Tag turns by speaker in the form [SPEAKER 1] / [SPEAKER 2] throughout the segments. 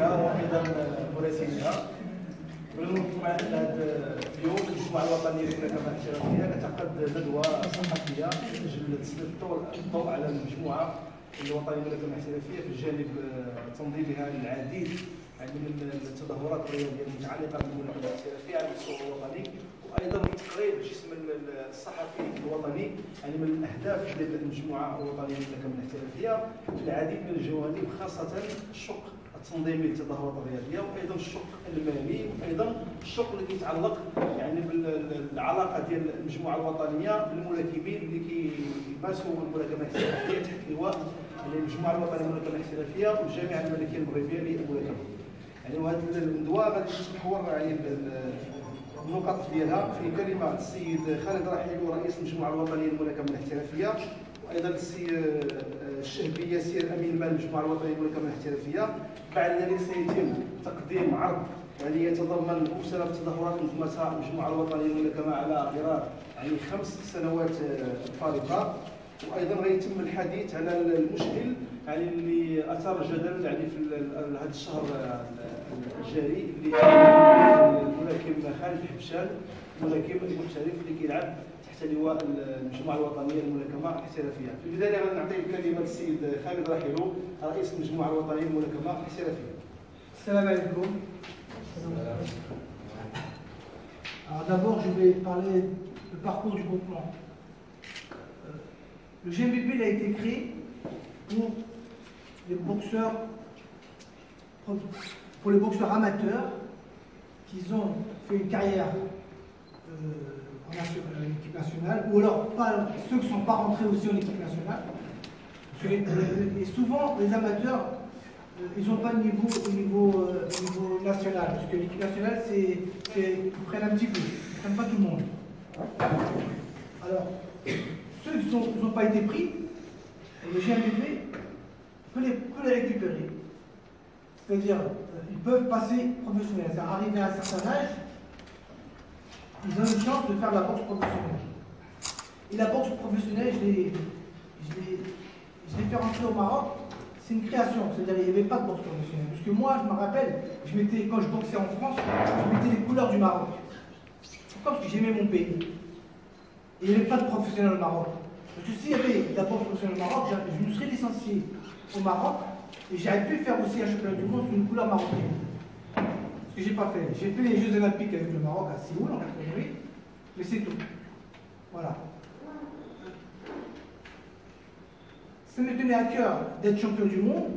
[SPEAKER 1] ممثليها وايضا مراسليها. بالمجموعة هذا اليوم المجموعة الوطنية للملاكمة الاحترافية كتعقد ندوة صحفية من أجل تسليط الضوء على المجموعة الوطنية للملاكمة الاحترافية في الجانب تنظيمها العديد من التظاهرات الرياضية المتعلقة بالملاكمة الاحترافية على المستوى الوطني، وأيضا تقريب الجسم الصحفي الوطني يعني من الأهداف ديال المجموعة الوطنية للملاكمة الاحترافية في العديد من الجوانب، خاصة الشق التنظيمي للتظاهرات الرياضيه، وايضا الشق المالي، وايضا الشق اللي كيتعلق يعني بالعلاقه ديال المجموعه الوطنيه بالملاكمين اللي كيمارسوا الملاكمه الاحترافيه تحت لواء المجموعه الوطنيه للملاكمه الاحترافيه والجامعه الملكيه المغربيه للملاكمه. يعني وهذه الندوه غادي تحور يعني النقط ديالها في كلمه السيد خالد رحيل رئيس المجموعه الوطنيه للملاكمه الاحترافيه، وايضا السيد الشهبي ياسير امين مال المجموعه الوطنيه للملاكمه الاحترافيه. بعد ذلك سيتم تقديم عرض يعني يتضمن مختلف التظاهرات نظمتها المجموعه الوطنيه للملاكمه على غرار يعني 5 سنوات فارقه، وايضا غيتم الحديث على المشكل يعني اللي اثار الجدل يعني في هذا الشهر الجاري اللي الملاكم خالد حبشان، الملاكم المحترف اللي كيلعب تحت لواء المجموعه الوطنيه للملاكمه الاحترافيه. في البدايه غادي نعطي الكلمه للسيد خالد رحيلو رئيس المجموعه الوطنيه للملاكمه الاحترافيه.
[SPEAKER 2] السلام عليكم. Alors d'abord, je vais parler du parcours du groupement. Le GMBP il a été créé pour les boxeurs, amateurs qui ont fait une carrière en équipe nationale, ou alors pas, ceux qui ne sont pas rentrés aussi en équipe nationale. Et souvent, les amateurs, ils n'ont pas de niveau au niveau national, parce que l'équipe nationale, ils prennent un petit peu, ils ne prennent pas tout le monde. Alors, ceux qui n'ont pas été pris, le GMBP peut les récupérer. C'est-à-dire, ils peuvent passer professionnels. C'est arrivé à un certain âge, ils ont une chance de faire la boxe professionnelle. Et la boxe professionnelle, je l'ai fait rentrer au Maroc, c'est une création, c'est-à-dire qu'il n'y avait pas de boxe professionnelle. Parce que moi, je me rappelle, quand je boxais en France, je mettais les couleurs du Maroc. Pourquoi? Parce que j'aimais mon pays. Et il n'y avait pas de professionnel au Maroc. Parce que s'il y avait de la boxe professionnelle au Maroc, je me serais licencié au Maroc et j'aurais pu faire aussi un championnat du monde sous une couleur marocaine. Ce que j'ai pas fait. J'ai fait les Jeux Olympiques avec le Maroc à Séoul en 88, mais c'est tout. Voilà. Ça me tenait à cœur d'être champion du monde,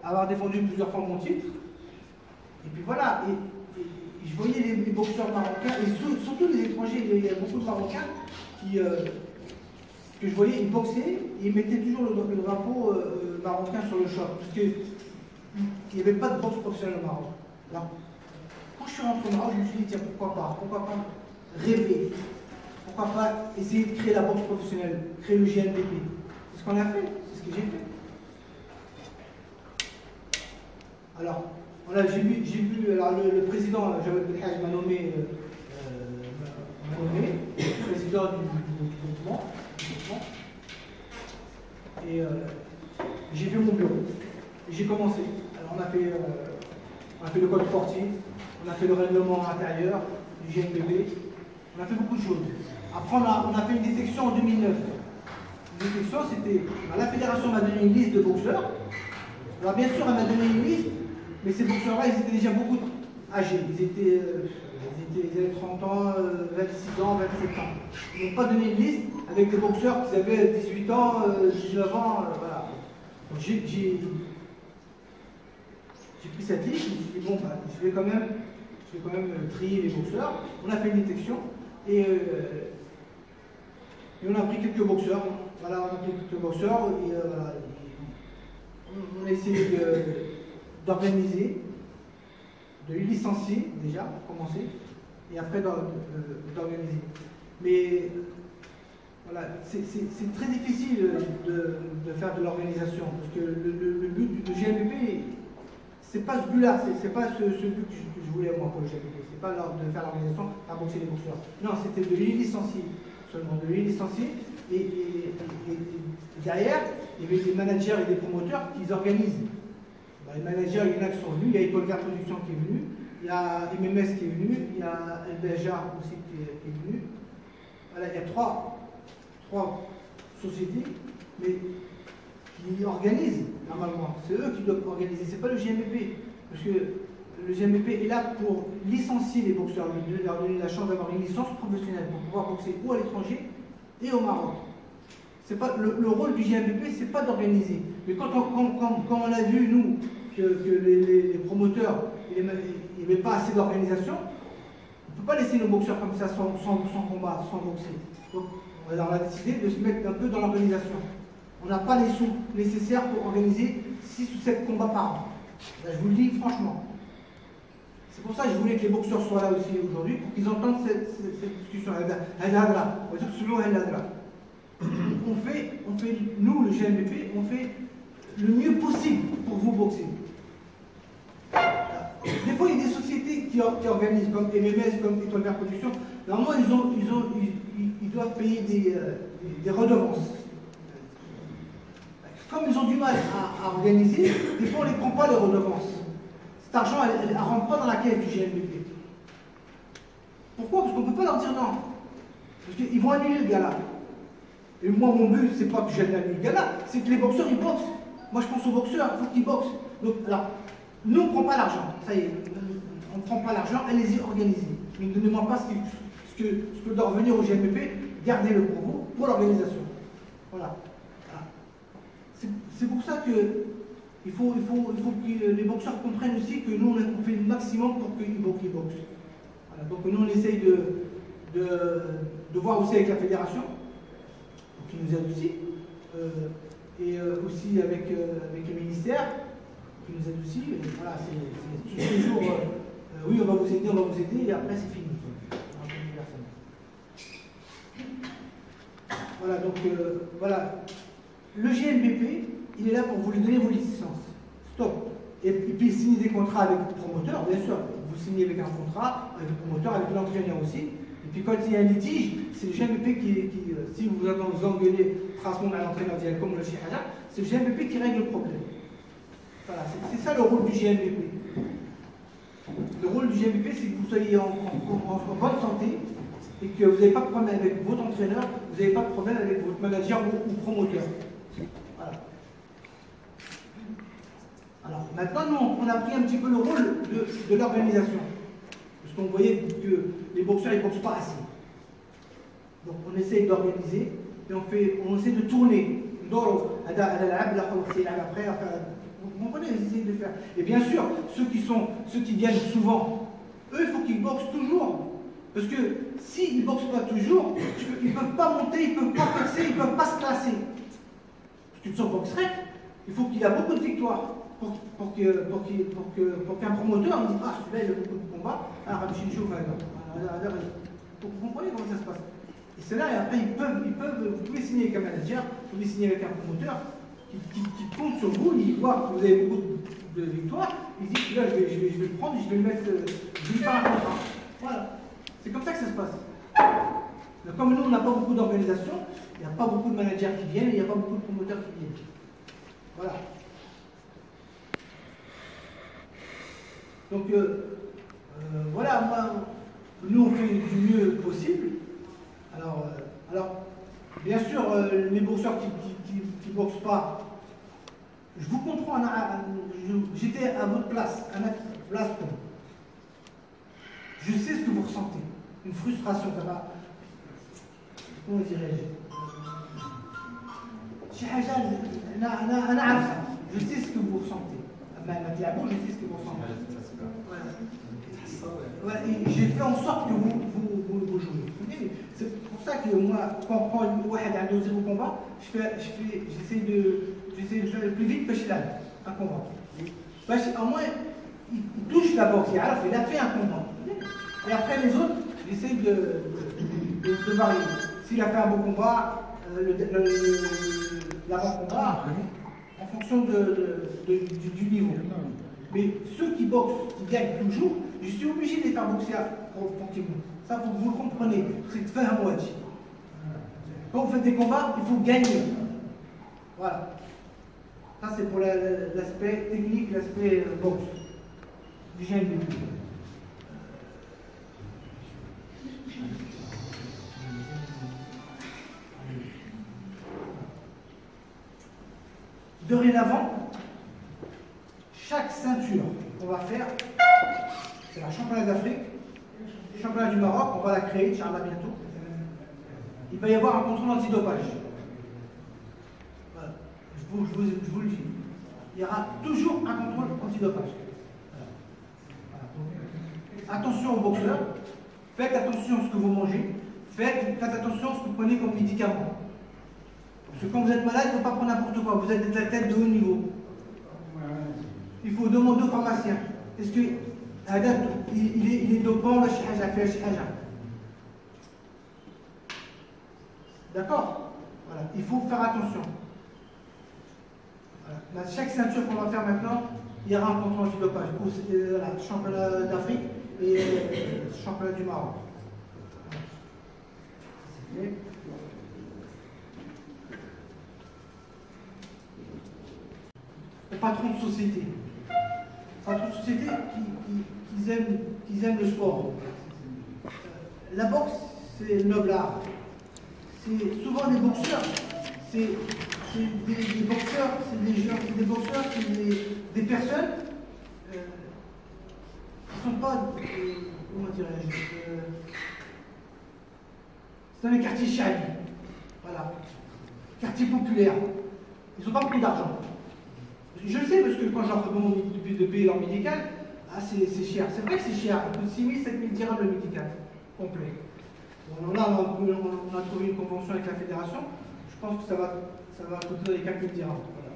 [SPEAKER 2] avoir défendu plusieurs fois mon titre. Et puis voilà. Et je voyais les boxeurs marocains, et surtout les étrangers, il y a beaucoup de Marocains que je voyais, ils boxaient, et ils mettaient toujours le drapeau marocain sur le short, parce qu'il n'y avait pas de boxe professionnelle au Maroc. Alors, quand je suis rentré au Maroc, je me suis dit, tiens, pourquoi pas rêver, pourquoi pas essayer de créer la boxe professionnelle, créer le GMBP. C'est ce qu'on a fait, c'est ce que j'ai fait. Alors, voilà, j'ai vu alors, le président Jawad Belhaj m'a nommé président du groupement. Et j'ai fait mon bureau. Et j'ai commencé. Alors on a fait le code sportif, on a fait le règlement intérieur, du GMBP, on a fait beaucoup de choses. Après on a fait une détection en 2009. Une détection, c'était, la fédération m'a donné une liste de boxeurs. Alors bien sûr, elle m'a donné une liste, mais ces boxeurs-là, ils étaient déjà beaucoup âgés. Ils avaient 30 ans, 26 ans, 27 ans. Ils n'ont pas donné une liste avec des boxeurs qui avaient 18 ans, 19 ans, voilà. Donc j'ai pris cette liste, je me suis dit, bon, bah, je vais quand même trier les boxeurs. On a fait une détection et on a pris quelques boxeurs. Voilà, on a pris quelques boxeurs et voilà, on a essayé d'organiser, de les licencier déjà, pour commencer, et après d'organiser. Mais voilà, c'est très difficile de faire de l'organisation, parce que le but du GMBP, c'est pas ce but-là, c'est pas ce but que je voulais moi pour le GMBP, c'est pas de faire l'organisation, faire boxer les boxeurs. Non, c'était de les licencier, seulement de les licencier, et derrière, il y avait des managers et des promoteurs qui organisent. Les managers, il y en a qui sont venus, il y a École Vert Production qui est venu, il y a MMS qui est venu, il y a LBHA aussi qui est venu. Voilà, il y a trois sociétés, mais qui organisent normalement. C'est eux qui doivent organiser, c'est pas le GMBP. Parce que le GMBP est là pour licencier les boxeurs, leur donner la chance d'avoir une licence professionnelle pour pouvoir boxer ou à l'étranger et au Maroc. C'est pas, le rôle du GMBP, c'est pas d'organiser. Mais quand on a vu, nous, que les promoteurs, il n'y avait pas assez d'organisation, on ne peut pas laisser nos boxeurs comme ça sans combat, sans boxer. Donc, on a décidé de se mettre un peu dans l'organisation. On n'a pas les sous nécessaires pour organiser 6 ou 7 combats par an. Là, je vous le dis franchement. C'est pour ça que je voulais que les boxeurs soient là aussi aujourd'hui, pour qu'ils entendent cette discussion. On fait, nous, le GMBP, on fait le mieux possible pour vous boxer. Des fois, il y a des sociétés qui organisent, comme MMS, comme Étoile Vert Production. Normalement, ils doivent payer des redevances. Comme ils ont du mal à organiser, des fois, on ne les prend pas, les redevances. Cet argent, elle ne rentre pas dans la caisse du GMBP. Pourquoi? Parce qu'on ne peut pas leur dire non. Parce qu'ils vont annuler le gala. Et moi, mon but, c'est pas que j'annule le gala, c'est que les boxeurs, ils boxent. Moi, je pense aux boxeurs, il faut qu'ils boxent. Donc, alors, nous, on ne prend pas l'argent. Ça y est, on ne prend pas l'argent, allez-y, organisez. Mais ne donnez-moi pas ce que doit revenir au GMBP, gardez-le pour vous, pour l'organisation. Voilà. C'est pour ça qu'il faut que les boxeurs comprennent aussi que nous, on fait le maximum pour qu'ils boxent. Voilà. Donc, nous, on essaye de voir aussi avec la fédération, pour qu'ils nous aident aussi, et aussi avec les ministères, qui nous aident aussi. Et voilà, c'est tous les jours, oui, on va vous aider, et après, c'est fini. Voilà, donc, voilà. Le GMBP, il est là pour vous lui donner vos licences. Stop. Et puis signer des contrats avec le promoteur, bien sûr. Vous signez avec un contrat, avec le promoteur, avec l'entraîneur aussi. Et puis quand il y a un litige, c'est le GMBP qui si vous engueulez tracement à l'entraîneur direct comme le Chihaja, c'est le GMBP qui règle le problème. Voilà, c'est ça le rôle du GMBP. Le rôle du GMBP, c'est que vous soyez en bonne santé et que vous n'avez pas de problème avec votre entraîneur, vous n'avez pas de problème avec votre manager ou promoteur. Voilà. Alors maintenant, nous, on a pris un petit peu le rôle de l'organisation. Parce qu'on voyait que les boxeurs, ils ne boxent pas assez. Donc on essaye d'organiser et on essaie de tourner. Vous comprenez, ils essayent de faire. Et bien sûr, ceux qui viennent souvent, eux, il faut qu'ils boxent toujours. Parce que s'ils ne boxent pas toujours, ils ne peuvent pas monter, ils ne peuvent pas percer, ils ne peuvent pas se classer. Parce qu'une sorte boxerette, il faut qu'il y ait beaucoup de victoires pour qu'un promoteur il dise ah celui-là il a beaucoup de combats, alors vous comprenez comment ça se passe. Et c'est là, et après vous pouvez signer avec un manager, vous pouvez signer avec un promoteur qui compte sur vous, il voit que vous avez beaucoup de victoires, il dit celui-là je vais le prendre, je vais le mettre, je vais lui faire un contrat. Voilà. C'est comme ça que ça se passe. Donc, comme nous, on n'a pas beaucoup d'organisation, il n'y a pas beaucoup de managers qui viennent et il n'y a pas beaucoup de promoteurs qui viennent. Voilà. Donc, voilà, nous, on fait du mieux possible. Alors bien sûr, les boxeurs qui ne boxent pas, je vous comprends, j'étais à votre place, à ma place. Je sais ce que vous ressentez. Une frustration, ça va. Comment dirais-je? Je sais ce que vous ressentez. Je sais ce que vous ressentez. Voilà. J'ai fait en sorte que vous jouez. C'est pour ça que moi, quand Wahad a dosé au combat, j'essaie de faire le plus vite que je un combat. Au moins, il touche la boxe, il a fait un combat. Et après les autres, j'essaie de varier. S'il a fait un bon combat, l'avant-combat, en fonction du niveau. Mais ceux qui boxent, qui gagnent toujours, je suis obligé de les faire boxer tranquillement. Ça, vous le comprenez, c'est de faire un watch. Quand vous faites des combats, il faut gagner. Voilà. Ça, c'est pour l'aspect technique, l'aspect boxe du GNBP. Dorénavant, chaque ceinture qu'on va faire, c'est la championnat d'Afrique, le championnat du Maroc, on va la créer, Inch'Allah, bientôt. Il va y avoir un contrôle antidopage. Voilà. Je vous le dis. Il y aura toujours un contrôle antidopage. Voilà. Attention aux boxeurs, faites attention à ce que vous mangez, faites attention à ce que vous prenez comme médicament. Parce que quand vous êtes malade, il ne faut pas prendre n'importe quoi, vous êtes des athlètes de haut niveau. Il faut demander au pharmacien. Est-ce que il est dopant, le chihaja, fait le chihaja. D'accord? Voilà. Il faut faire attention. Voilà. Chaque ceinture qu'on va faire maintenant, il y aura un contrôle antidopage. Voilà, championnat d'Afrique et championnat du Maroc. Voilà. Les patrons de société. Patrons de société qui aiment le sport. La boxe, c'est le noble art. C'est souvent des boxeurs. C'est des boxeurs, c'est des boxeurs, c'est des personnes qui ne sont pas, comment dirais-je, c'est dans les quartiers chabi. Voilà. Quartier populaire. Ils n'ont pas beaucoup d'argent. Je le sais parce que quand je leur demande de payer leur médical, ah, c'est cher. C'est vrai que c'est cher. Il coûte 6 000, 7 000 dirhams le médical complet. Bon, là, on a trouvé une convention avec la fédération. Je pense que ça va coûter les 4 000 dirhams. Voilà.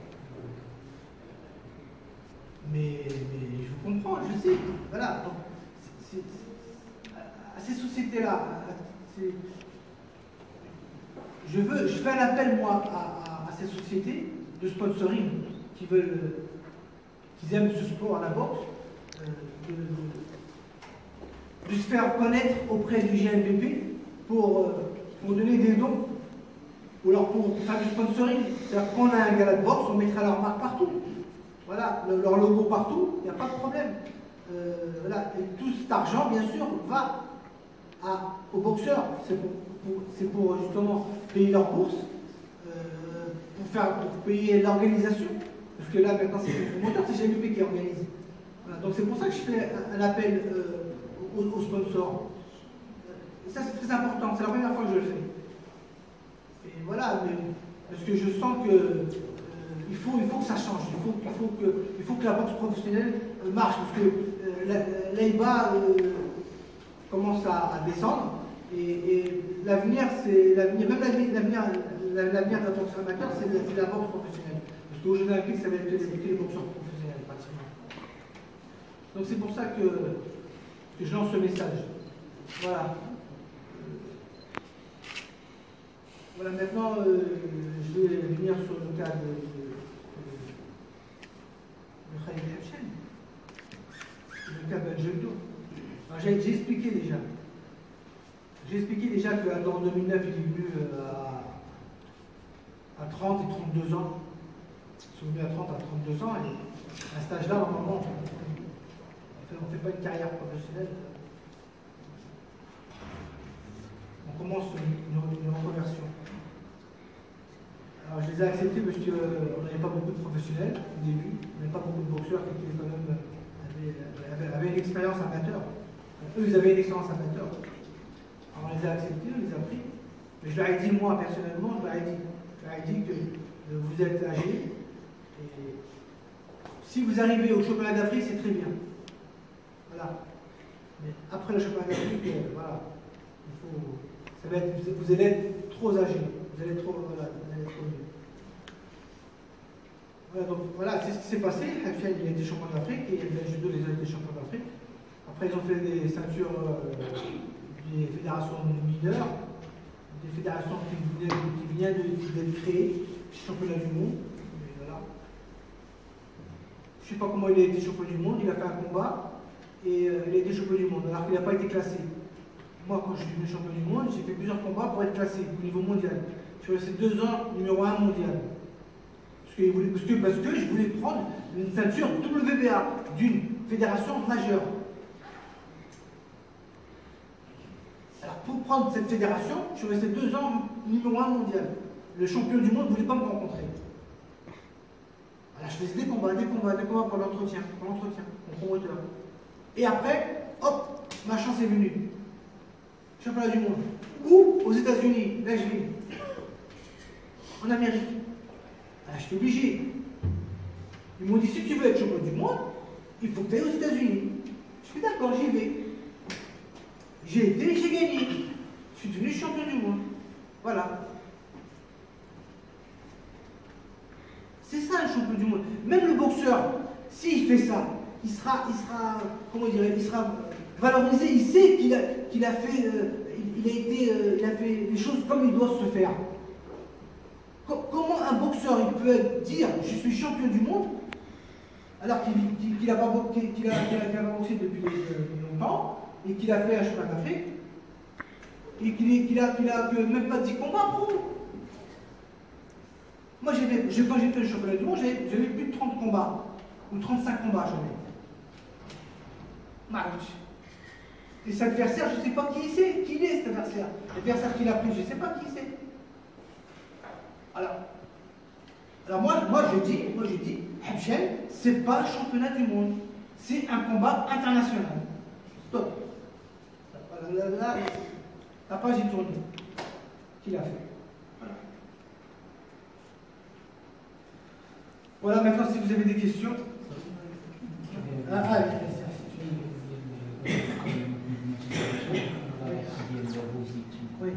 [SPEAKER 2] Mais je comprends, je sais. Voilà. Donc, à ces sociétés-là, je fais un appel, moi, à ces sociétés de sponsoring qui aiment ce sport à la boxe, de se faire connaître auprès du GNBP pour donner des dons, ou alors pour faire du sponsoring. C'est-à-dire qu'on a un gala de boxe, on mettra leur marque partout. Voilà, leur logo partout, il n'y a pas de problème. Voilà. Et tout cet argent, bien sûr, va aux boxeurs. C'est pour justement payer leur bourse, pour payer l'organisation. Parce que là, maintenant, c'est le promoteur, c'est GNBP qui organise. Voilà. Donc c'est pour ça que je fais un appel aux sponsors. Et ça, c'est très important. C'est la première fois que je le fais. Et voilà, parce que je sens que il faut que ça change. Il faut que la boxe professionnelle marche. Parce que l'AIBA commence à descendre. Et l'avenir, c'est l'avenir, même l'avenir de la boxe amateur, c'est la boxe professionnelle. Parce qu'aux Jeux Olympiques, ça va être les boxeurs professionnels, pratiquement. Donc c'est pour ça que je lance ce message. Voilà. Voilà, maintenant, je vais venir sur le cas de Khalid Hachem, le cas d'Al-Jeddo. J'ai expliqué déjà. J'ai expliqué déjà qu'en 2009, il est venu à 30 et 32 ans. Ils sont venus à 30 à 32 ans, et à cet âge-là, normalement, on ne fait pas une carrière professionnelle. On commence une reconversion. Alors je les ai acceptés parce qu'on n'avait pas beaucoup de professionnels au début, on n'avait pas beaucoup de boxeurs qui étaient quand même, avaient une expérience amateur. Eux, ils avaient une expérience amateur. Alors on les a acceptés, on les a pris. Mais je leur ai dit, moi personnellement, je leur ai dit que vous êtes âgés. Et si vous arrivez au championnat d'Afrique, c'est très bien. Voilà. Mais après le championnat d'Afrique, voilà, vous allez être trop âgés. Vous allez être trop vieux. Voilà, donc voilà, c'est ce qui s'est passé. Hachem, il a été champion d'Afrique et le judo, les a été champions d'Afrique. Après, ils ont fait des ceintures des fédérations mineures, des fédérations qui viennent d'être créées, championnat du monde. Voilà. Je ne sais pas comment il a été champion du monde, il a fait un combat et il a été champion du monde, alors qu'il n'a pas été classé. Moi, quand je suis devenu champion du monde, j'ai fait plusieurs combats pour être classé au niveau mondial. Je suis resté 2 ans numéro 1 mondial. Parce Parce que je voulais prendre une ceinture WBA d'une fédération majeure. Alors pour prendre cette fédération, je suis resté 2 ans numéro 1 mondial. Le champion du monde ne voulait pas me rencontrer. Alors je faisais des combats pour l'entretien, mon promoteur. Et après, hop, ma chance est venue. Championnat du monde. Ou aux États-Unis, là je vis. En Amérique. Alors j'étais obligé. Ils m'ont dit si tu veux être champion du monde, il faut que tu ailles aux États-Unis. Je suis d'accord, j'y vais. J'ai été, j'ai gagné. Je suis devenu champion du monde. Voilà. C'est ça le champion du monde. Même le boxeur, s'il fait ça, il sera valorisé. Il sait qu'il a fait les choses comme il doit se faire. Comment un boxeur il peut dire je suis champion du monde alors qu'il n'a pas boxé depuis longtemps et qu'il a fait un championnat d'Afrique et qu'il a même pas 10 combats pro. Moi quand j'ai fait le championnat du monde, j'avais plus de 30 combats ou 35 combats j'en ai. Marche. Et cet adversaire, je ne sais pas qui c'est. Qui est cet adversaire? L'adversaire qu'il a pris, je ne sais pas qui c'est. Alors moi je dis, Habchel, c'est pas le championnat du monde, c'est un combat international. Stop. Là, la page est tournée. Qu'il a fait. Voilà, maintenant si vous avez des questions. Oui.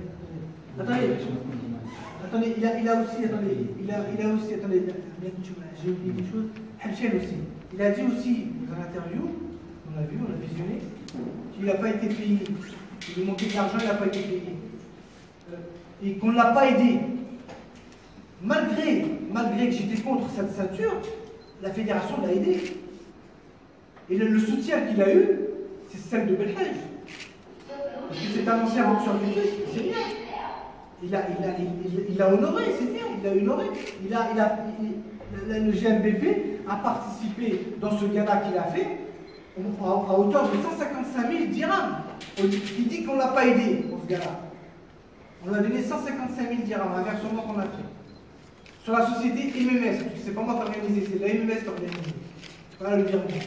[SPEAKER 2] Attendez, il a aussi, j'ai oublié quelque chose. Habchel aussi. Il a dit aussi dans l'interview, on a visionné, qu'il n'a pas été payé. Il lui manquait de l'argent, il n'a pas été payé. Et qu'on ne l'a pas aidé. Malgré que j'étais contre cette ceinture, la fédération l'a aidé. Et le soutien qu'il a eu, c'est celle de Belhaj. Parce que c'est un ancien boxeur du Suisse, c'est bien. Il l'a honoré, c'est bien, il l'a honoré. Le GMBP a participé dans ce gala qu'il a fait à hauteur de 155 000 dirhams. Il dit qu'on ne l'a pas aidé pour ce gala. On lui a donné 155 000 dirhams, un versement qu'on a fait. Sur la société MMS, parce que c'est pas moi qui ai organisé, c'est la MMS qui a organisé. Voilà le virement.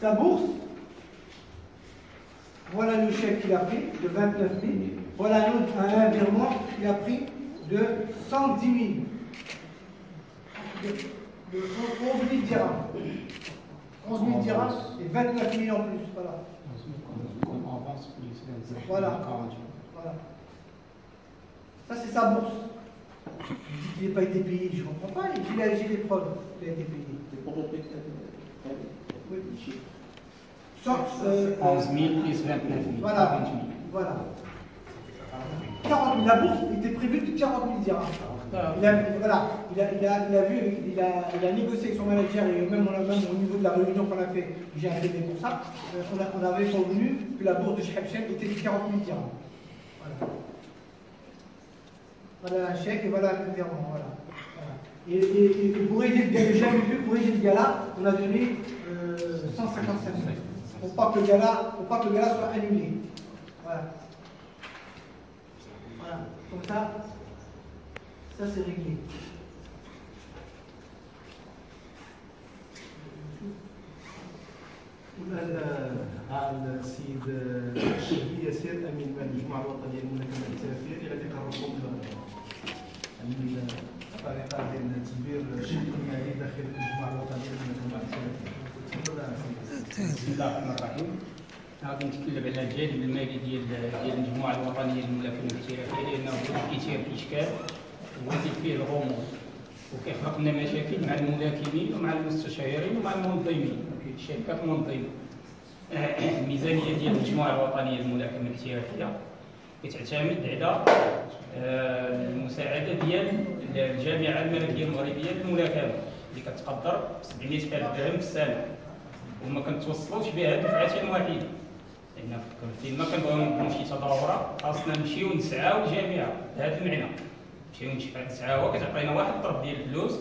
[SPEAKER 2] Sa bourse, voilà le chèque qu'il a pris de 29 000. Voilà un virement qu'il a pris de 110 000. De 11 000 dirhams. 11 000 dirhams et 29 000 en plus. Voilà. Voilà. Ça, c'est sa bourse. Il dit qu'il n'a pas été payé, je ne comprends pas. J'ai des preuves qu'il a été payé.
[SPEAKER 3] C'est pour répéter.
[SPEAKER 2] Oui.
[SPEAKER 4] 11 000 plus 29 000.
[SPEAKER 2] Voilà. 40 000. La bourse était prévue de 40 000 dirhams. Il a négocié avec son manager et même au niveau de la réunion qu'on a fait, j'ai arrêté pour ça. On avait convenu que la bourse de Habchel était de 40 000 dirhams. Voilà un chèque et voilà un virement. Voilà. Et pour aider le gala, on a donné 155 000. Pour pas que le gala soit annulé. Voilà. Comme ça c'est réglé.
[SPEAKER 1] السيد الشهبي ياسر امين المجموعه الوطنيه للملاكمه الاحترافيه اللي غادي يقربكم الطريقه ديال تدبير الشق المالي داخل المجموعه الوطنيه للملاكمه الاحترافيه.
[SPEAKER 4] بسم الله الرحمن الرحيم. غادي نتكلم على الجانب المالي ديال المجموعه الوطنيه للملاكمه الاحترافيه لانه كيثير الاشكال ويزيد فيه الغموض وكيخلق لنا مشاكل مع الملاكمين ومع المستشارين ومع المنظمين الشركات المنظمه. الميزانيه ديال المجموعه الوطنيه للملاكمه الاحترافيه كتعتمد على المساعده ديال الجامعه الملكيه المغربيه للملاكمه اللي كتقدر 700,000 درهم في السنه وما كنتوصلوش بها دفعه واحده لان فيما كنبغيو نبنيو شي تظاهره خاصنا نمشيو نسعاو الجامعه بهذا المعنى كنمشيو نتسعاو كتعطينا واحد الطرف ديال الفلوس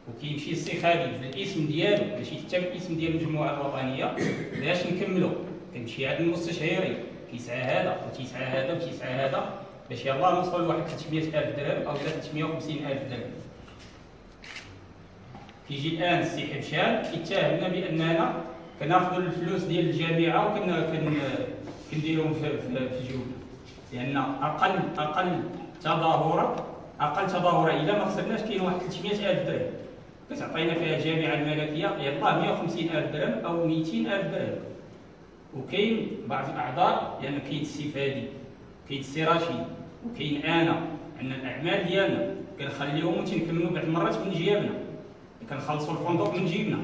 [SPEAKER 4] وكيمشي السي خالد بالاسم ديالو ماشي حتى بالاسم ديال المجموعه الوطنيه باش نكملوا. كنمشي عند المستشاري كيسعى هذا وتيسعى هذا وتيسعى هذا باش يلاه نوصلوا لواحد 300,000 درهم او 350,000 درهم. كيجي الان السي حبشان كيتهمنا باننا كناخذوا الفلوس ديال الجامعه وكنديروهم في جيوبنا، لان اقل تظاهره الا ما خسرناش كاين واحد 300,000 درهم كتعطينا فيها الجامعه الملكيه يلاه 150,000 درهم او 200,000 درهم. وكاين بعض الاعضاء لان كاين السي فادي كاين السي رشيد وكاين انا عندنا الاعمال ديالنا كنخليهم وتنكملوا بعض المرات من جيابنا، كنخلصوا الفندق من جيبنا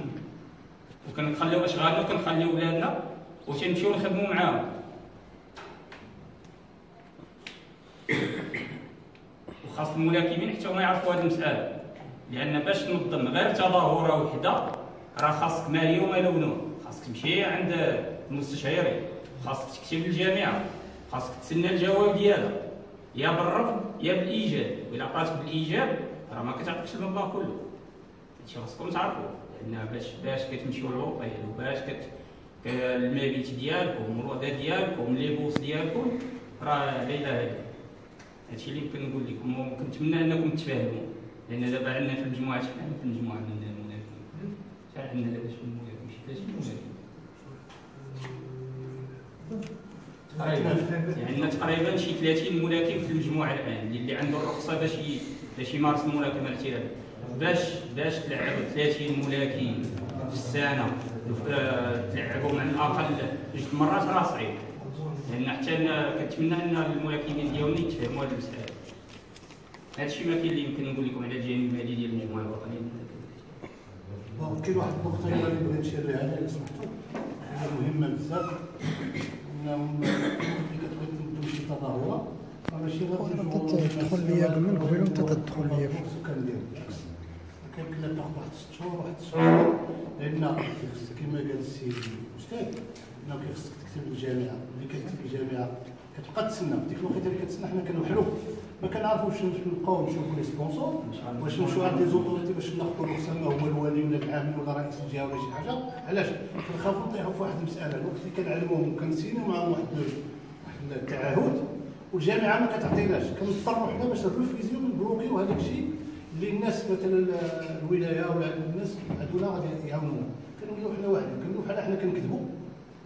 [SPEAKER 4] وكنخليو اشغالنا وكنخليو ولادنا وتنمشيو نخدموا معاهم. وخاص الملاكمين حتى هما يعرفوا هذه المساله، لان باش تنظم غير تظاهره وحده راه خاصك ماليه وما لونه، خاصك تمشي عند المستشاري، خاصك تكتب للجامعه، خاصك تسنى الجواب ديالها يا بالرفض يا بالايجاب، والا عطاتك بالايجاب راه ما كتعطيكش المبلغ كله. هادشي خاصكم تعرفوا، لان باش كتمشيو للوطيل وباش المبيت ديالكم والوضع ديالكم لي بوس ديالكم راه ليله هادي. هادشي اللي يمكن نقول لكم وكنتمنى انكم تفهموا، لان دابا عندنا في المجموعه شحال في المجموعه من الملاكمين؟ شحال عندنا دابا شي ملاكم؟ شي 30 ملاكم يعني عندنا تقريبا شي 30 ملاكم في المجموعه الان اللي عنده الرخصه باش يمارس الملاكمه الاحترافيه. باش تلعبوا 30 ملاكم في السنه تلعبوا على الاقل 2 مرات راه صعيب، لان حتى كنتمنى ان الملاكمين ديالنا يتفهموا هذه المساله. هادشي ما كاين اللي يمكن نقول لكم على الجانب المالي ديال المجموعه الوطنيه.
[SPEAKER 3] كاين واحد النقطه اللي بغيت نشير لها اذا سمحتوا، هي مهمه بزاف، انهم ملي كتبغي تنظم شي تظاهره ماشي غير
[SPEAKER 5] تدخل ليا قبل قبيله انت تدخل ليا
[SPEAKER 3] السكان ديالك، كيمكن لك تاخذ واحد 6 شهور واحد 6 شهور، لان كما قال السيد الاستاذ انه كيخصك تكتب للجامعه، ملي كتكتب للجامعه كتبقى تسنى، ديك الوقيته اللي كتسنى حنا كنوحلوا ما كنعرفوش نبقاو نشوفوا لي سبونسور، واش نمشيو عند لي زوطوريتي باش ناخذوا الرخصه ما هو الوالي ولا العامل ولا رئيس الجهه ولا شي حاجه. علاش؟ كنخافوا نطيحوا في واحد المساله، الوقت اللي كنعلموهم وكنسينيو معاهم واحد التعهد والجامعه ما كتعطيناش، كنضطروا حنا باش نرفيزيو نبلوكيو هذاك الشيء اللي الناس مثلا الولايه ولا الناس هذولا غادي يعاونونا. كنوليو حنا واحد كنوليو بحال حنا كنكذبوا،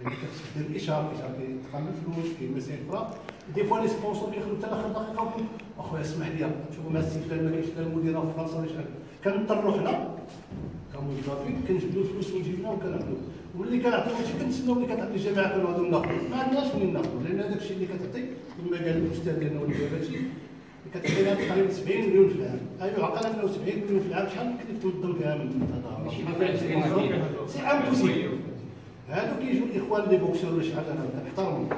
[SPEAKER 3] يعني كتخصك دير الاشاره كيدخل الفلوس كاين مسائل اخرى. دي فوا لي سبونسور كيخلو حتى لاخر دقيقه ويقول اخويا اسمح لي شوفوا مع السي فلان ما كاينش لا المديره في فرنسا ولا شحال. كنضطروا حنا كموظفين كنجبدوا الفلوس من جيبنا وكنعملوا، واللي كنعطيو هادشي كنتسناو ملي كتعطي الجامعه كنعاودو ناخذ، ما عندناش منين ناخذ، لان هذاك الشيء اللي كتعطي كما قال الاستاذ ديالنا وليد هادشي كتعطينا تقريبا 70 مليون في العام. ايوا عقلنا 70 مليون في العام شحال يمكن تنظم فيها من تظاهرات؟ سي امبوسيبل. هادو كيجيو الاخوان لي بوكسور ولا شي حاجه انا كنحترمهم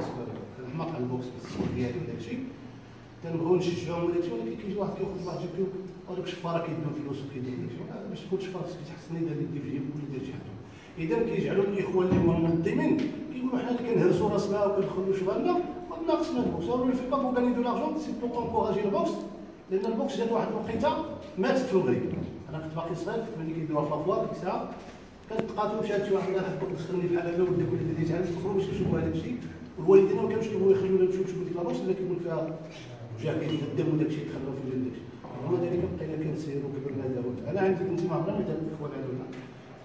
[SPEAKER 3] كنحماق على البوكس ديالي وداك الشيء كنبغيو نشجعهم وداك الشيء، ولكن كيجي واحد كياخذ واحد جيب هذوك الشفاره كيديو الفلوس وكيدير داك الشيء باش تكون الشفاره خصك تحسن يدير يدي في جيبك ولا يدير شي حاجه. اذا كيجعلوا الاخوان اللي هما منظمين كيقولوا حنا اللي كنهرسوا راسنا وكندخلوا شغلنا وناقصنا البوكس. ولا في با بو غاني دو لارجون سي بو انكوراجي البوكس، لان البوكس جات واحد الوقيته ماتت في المغرب. انا كنت باقي صغير ملي كيديروها في لافوار ديك الساعه كنتقاتلوا مشات شي واحد قال حبك تخليني بحال هكا وديك وليدي ديت عندك نخرجوا باش نشوفوا هذاك الشيء، والوالدين ما كانوش كيبغيو يخليونا نمشيو نشوفوا ديك لابوكس اللي كيكون فيها جاكيت الدم وداك الشيء دخلوا في داك الشيء. رغم ذلك بقينا كنسيروا كبرنا دابا. انا عندي بنتي ما عمرها ما دارت الاخوان هذولا،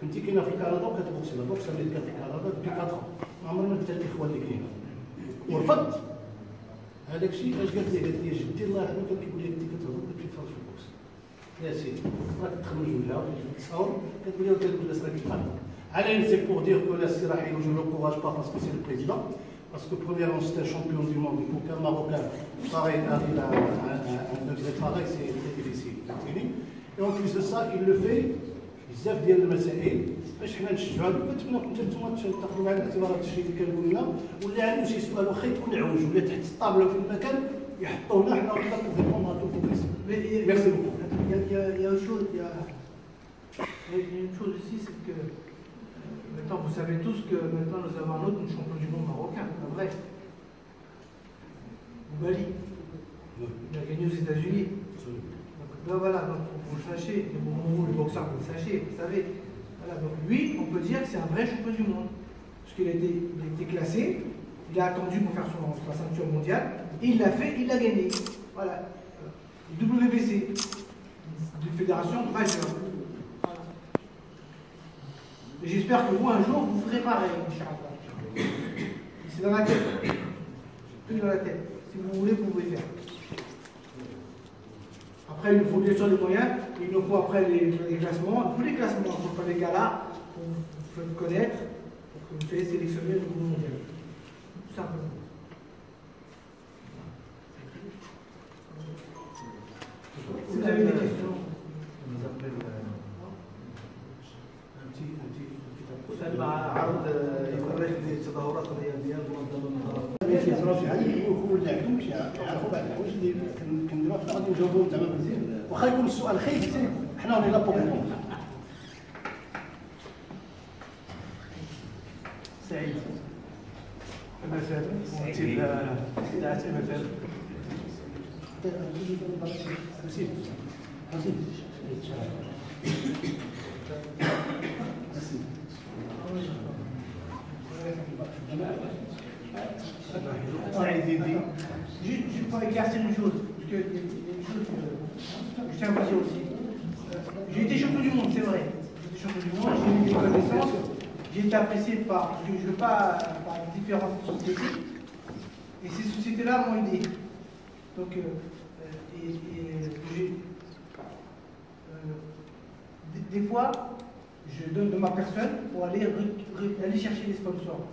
[SPEAKER 3] بنتي كاينه في الكندا وكتبوكسي لا بوكس اللي كانت في الكندا في 4 ما عمرنا ما درت الاخوان اللي كاينه ورفضت هذاك الشيء. اش قالت لي جدي الله يرحمه كان كيقول لي انت كتهضر كتفرج في البوكس يا سيدي راك تخرج وجهها وتصور كتقول لي كتقول لها راك تقاتل على سي بور دير كو لا سي راح جو لو كوراج با باسكو سي لو بريزيدون parce que premièrement c'est un champion du monde pour qu'un Marocain pareil arrive à un degré de travail c'est très difficile. Et en plus de ça il le fait بزاف ديال المسائل باش حنا نشجعوا. كنتمنى كنتو نتوما تاخذوا معنا الاعتبارات الشيء اللي كنقول لنا، واللي عنده شي سؤال واخا يكون عوج ولا تحت الطابله في المكان يحطوه لنا حنا ولا ريبوندر ا توت كيسيون. Merci beaucoup.
[SPEAKER 2] Il y a une chose ici, c'est que maintenant vous savez tous que maintenant nous avons un autre champion du monde marocain, pas vrai? Bali. Il a gagné aux États-Unis. Donc voilà, donc vous le sachez, vous le boxeur, vous le sachez, vous savez. Voilà, donc lui, on peut dire que c'est un vrai champion du monde. Parce qu'il a été classé, il a attendu pour faire sa ceinture mondiale, et il l'a fait, il l'a gagné. Voilà. WBC, d'une fédération majeure. Voilà. Et j'espère que vous, un jour, vous ferez pareil, Inch'Allah. C'est dans la tête. C'est dans la tête. Si vous voulez, vous pouvez faire. Après, il nous faut bien sûr les moyens, il nous faut après les classements, il faut les classements, il faut faire les galas pour vous connaître, pour que vous soyez sélectionné au niveau mondial. Tout simplement. Si vous avez des questions,
[SPEAKER 1] مع عرض يكون في التظاهرات الرياضيه المنظمه
[SPEAKER 3] هو اللي عندهم يعرفوا بعض الحوايج اللي كنديروها حنا غادي نجاوبوهم زعما مزيان واخا يكون السؤال خايب حنا راني لا بوغ
[SPEAKER 1] سعيد مثلا ممثل اذاعه مثلا
[SPEAKER 2] Juste pour éclaircir une chose, parce qu'il y a une chose que je tiens à dire aussi. J'ai été champion du monde, c'est vrai. J'ai été champion du monde, j'ai eu des connaissances, j'ai été apprécié par différentes sociétés. Et ces sociétés-là m'ont aidé. Donc, des fois, je donne de ma personne pour aller chercher les sponsors.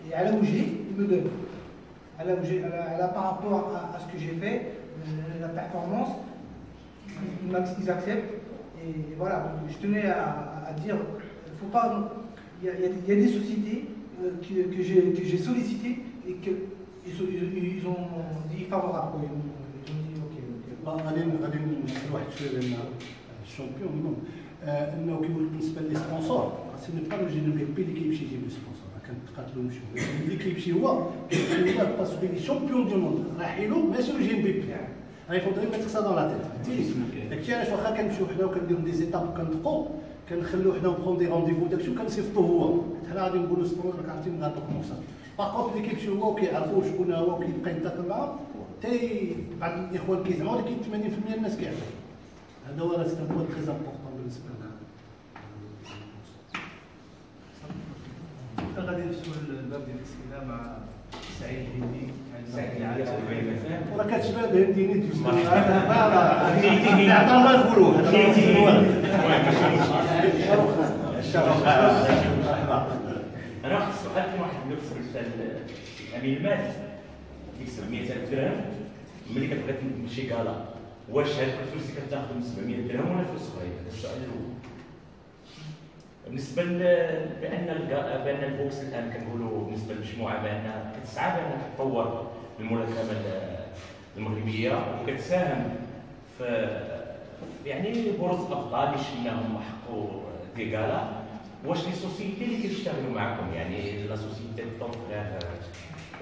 [SPEAKER 2] Et à là où j'ai, ils me donnent. À là par rapport à ce que j'ai fait, la performance, ils acceptent. Et voilà, donc je tenais à dire, faut pas. Il y a des sociétés que j'ai sollicitées et qu'ils ont dit favorable. Ils ont dit ok.
[SPEAKER 3] غادي نوصل واحد شويه لان الشامبيون المهم انه كيقول لك بالنسبه لي سبونسور سي نو با لو جي بي بي اللي كيمشي يجيب لي سبونسور كنتقاتلوا نمشيو اللي كيمشي هو كيمشي هو باسكو لي شامبيون دو موند رايحينو ماشي لو جي بي بي راه يفوتري ميتر سا دون لا تيت فهمتي داكشي علاش واخا كنمشيو حنا وكنديرو دي زيتاب وكنطقو كنخليو حنا ونبخون دي رونديفو داكشي وكنصيفطو هو حنا غادي نقولوا سبونسور راك عرفتي نغاطو كومونسا باغ اللي كيمشي هو وكيعرفوا شكون هو وكيبقى ينتقل معاه حتى بعض الاخوان كيزعموا ولكن 80% الناس كيعرفوا هذا هو راه سي بوان تري امبورطون بالنسبه لنا
[SPEAKER 1] غادي نمشيو للباب ديال الاسئله مع سعيد الهندي
[SPEAKER 3] راه كتشبه الهنديني عطا الله يقولوا
[SPEAKER 6] انا واحد السؤال كان واحد بالنسبه للامين المالي كيكسب 100,000 درهم ملي كتبغي تنظم شي كالا واش هاد الفلوس اللي كتاخذ من 700 درهم ولا فلوس اخرين؟ هذا السؤال الاول. بالنسبه بان البوكس الان كنقولوا بالنسبه للمجموعه بانها كتسعى بانها تطور الملاكمه المغربيه وكتساهم في يعني بروز الابطال اللي شفناهم حققوا دي كالا. واش لي سوسيتي اللي كيشتغلوا معكم يعني لا سوسيتي طونفرير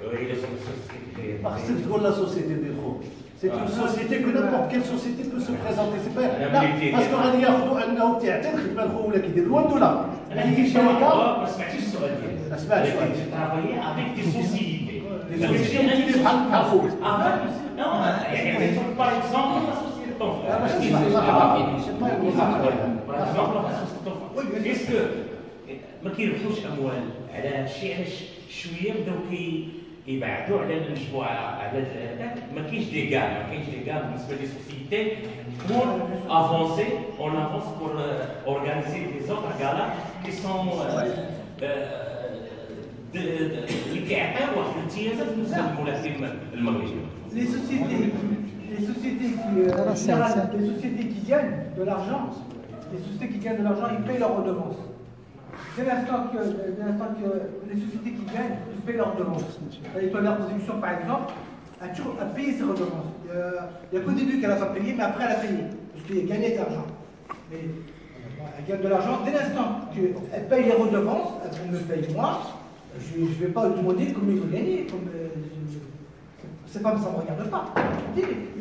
[SPEAKER 6] وهي لا سوسيتي
[SPEAKER 3] خصك تقول لا سوسيتي ديال خوك سي اون سوسيتي كو نيمبورت كيل سوسيتي بو سو بريزونتي سي با باسكو غادي ياخذوا انه تيعطي الخدمه لخو ولا كيدير لوان دولا هذه شركه
[SPEAKER 6] ما سمعتيش السؤال ديالي
[SPEAKER 3] اسمع شويه
[SPEAKER 6] ترافايي افيك دي سوسيتي
[SPEAKER 3] بحال خوك
[SPEAKER 6] يعني باغ اكزومبل لا سوسيتي طونفرير اسكو ما كيربحوش اموال على هذا الشيء علاش شويه بداو كيبعدوا على المجموعه على ما كاينش دي كاع بالنسبه لي سوسيتي pour avancer on avance pour organiser des autres galas qui sont اللي كيعطيو واحد الامتيازات بالنسبه للملاكم المغربيين.
[SPEAKER 2] Les sociétés qui gagnent de l'argent, ils payent leurs redevances. Dès l'instant que les sociétés qui gagnent, ils payent leurs redevances. L'étoile production, par exemple, a payé ses redevances. Il n'y a qu'au début qu'elle n'a pas payé, mais après elle a payé, parce qu'elle a gagné de l'argent. Mais elle gagne de l'argent, dès l'instant qu'elle paye les redevances, elle me paye moi, je ne vais pas demander combien il faut gagner. C'est pas, ça ne me regarde pas.